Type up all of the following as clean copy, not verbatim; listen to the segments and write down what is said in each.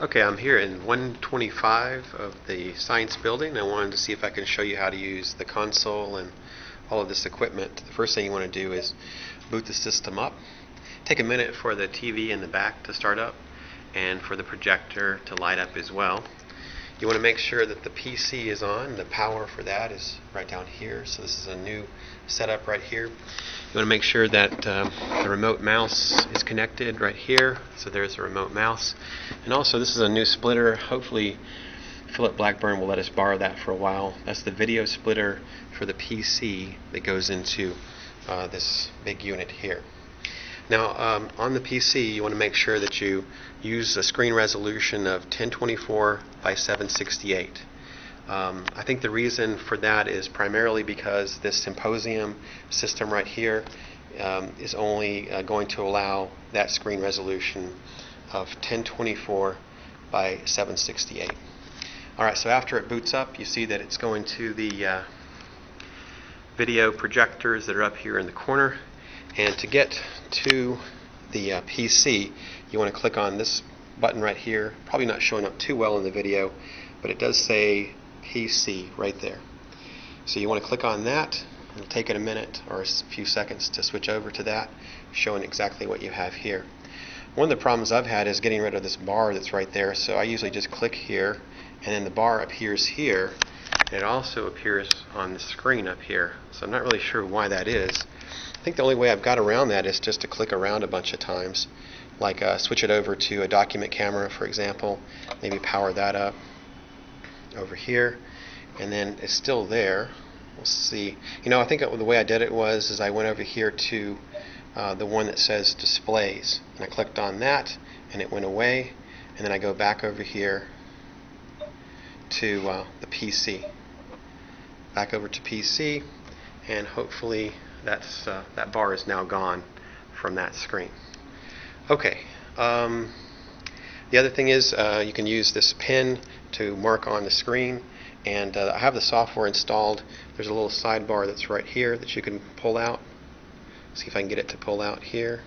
Okay, I'm here in 125 of the science building. I wanted to see if I can show you how to use the console and all of this equipment. The first thing you want to do is boot the system up. Take a minute for the TV in the back to start up and for the projector to light up as well. You want to make sure that the PC is on. The power for that is right down here. So this is a new setup right here. You want to make sure that the remote mouse is connected right here. So there's the remote mouse. And also this is a new splitter. Hopefully Philip Blackburn will let us borrow that for a while. That's the video splitter for the PC that goes into this big unit here. Now on the PC you want to make sure that you use a screen resolution of 1024 by 768. I think the reason for that is primarily because this Symposium system right here is only going to allow that screen resolution of 1024 by 768. Alright, so after it boots up you see that it's going to the video projectors that are up here in the corner. And to get to the PC, you want to click on this button right here. Probably not showing up too well in the video, but it does say PC right there. So you want to click on that. It'll take it a minute or a few seconds to switch over to that, showing exactly what you have here. One of the problems I've had is getting rid of this bar that's right there, so I usually just click here, and then the bar appears here, and it also appears on the screen up here. So I'm not really sure why that is. I think the only way I've got around that is just to click around a bunch of times, like switch it over to a document camera, for example, maybe power that up over here, and then it's still there. We'll see. You know, I think the way I did it was I went over here to the one that says displays, and I clicked on that, and it went away, and then I go back over here to the PC. Back over to PC, and hopefully that bar is now gone from that screen. Okay. The other thing is you can use this pen to mark on the screen, and I have the software installed. There's a little sidebar that's right here that you can pull out. See if I can get it to pull out here.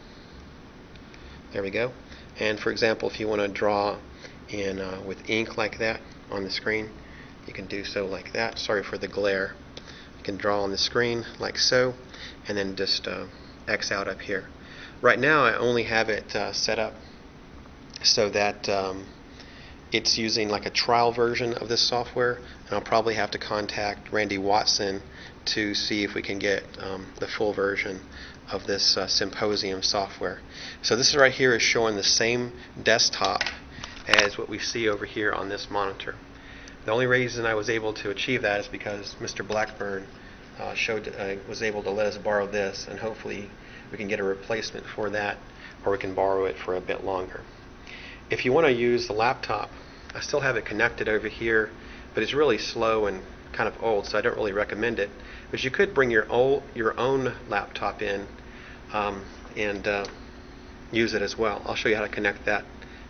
There we go. And for example, if you want to draw in with ink like that on the screen, you can do so like that. Sorry for the glare. You can draw on the screen like so, and then just X out up here. Right now I only have it set up so that it's using like a trial version of this software, and I'll probably have to contact Randy Watson to see if we can get the full version of this Symposium software. So this right here is showing the same desktop as what we see over here on this monitor. The only reason I was able to achieve that is because Mr. Blackburn was able to let us borrow this, and hopefully we can get a replacement for that, or we can borrow it for a bit longer. If you want to use the laptop, I still have it connected over here, but it's really slow and kind of old, so I don't really recommend it. But you could bring your own laptop in and use it as well. I'll show you how to connect that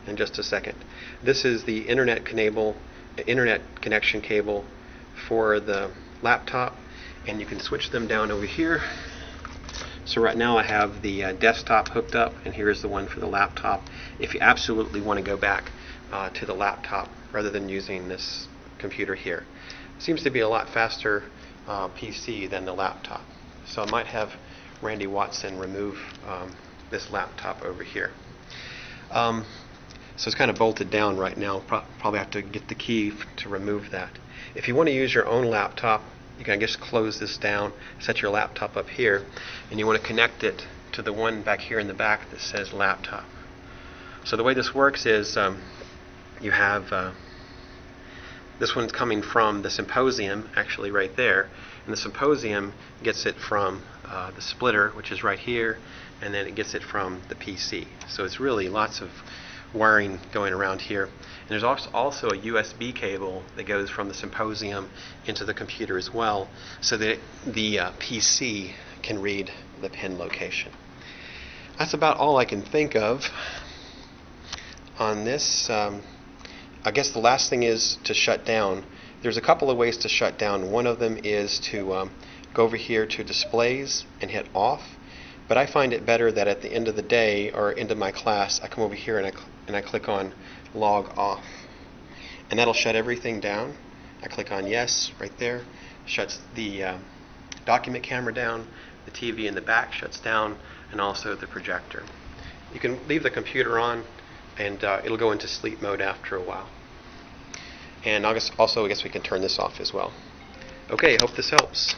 in just a second. This is the internet connection cable for the laptop, and you can switch them down over here. So right now I have the desktop hooked up, and here's the one for the laptop if you absolutely want to go back to the laptop rather than using this computer here. It seems to be a lot faster PC than the laptop, so I might have Randy Watson remove this laptop over here. So it's kind of bolted down right now. Probably have to get the key to remove that. If you want to use your own laptop, you can just close this down, set your laptop up here, and you want to connect it to the one back here in the back that says laptop. So the way this works is you have this one's coming from the Symposium, actually right there, and the Symposium gets it from the splitter, which is right here, and then it gets it from the PC. So it's really lots of wiring going around here. And there's also a USB cable that goes from the Symposium into the computer as well, so that the PC can read the pin location. That's about all I can think of on this. I guess the last thing is to shut down. There's a couple of ways to shut down. One of them is to go over here to displays and hit off. But I find it better that at the end of the day or end of my class, I come over here and and I click on log off, and that'll shut everything down. I click on yes right there, shuts the document camera down, the TV in the back shuts down, and also the projector. You can leave the computer on, and it'll go into sleep mode after a while. And I guess we can turn this off as well. Okay, hope this helps.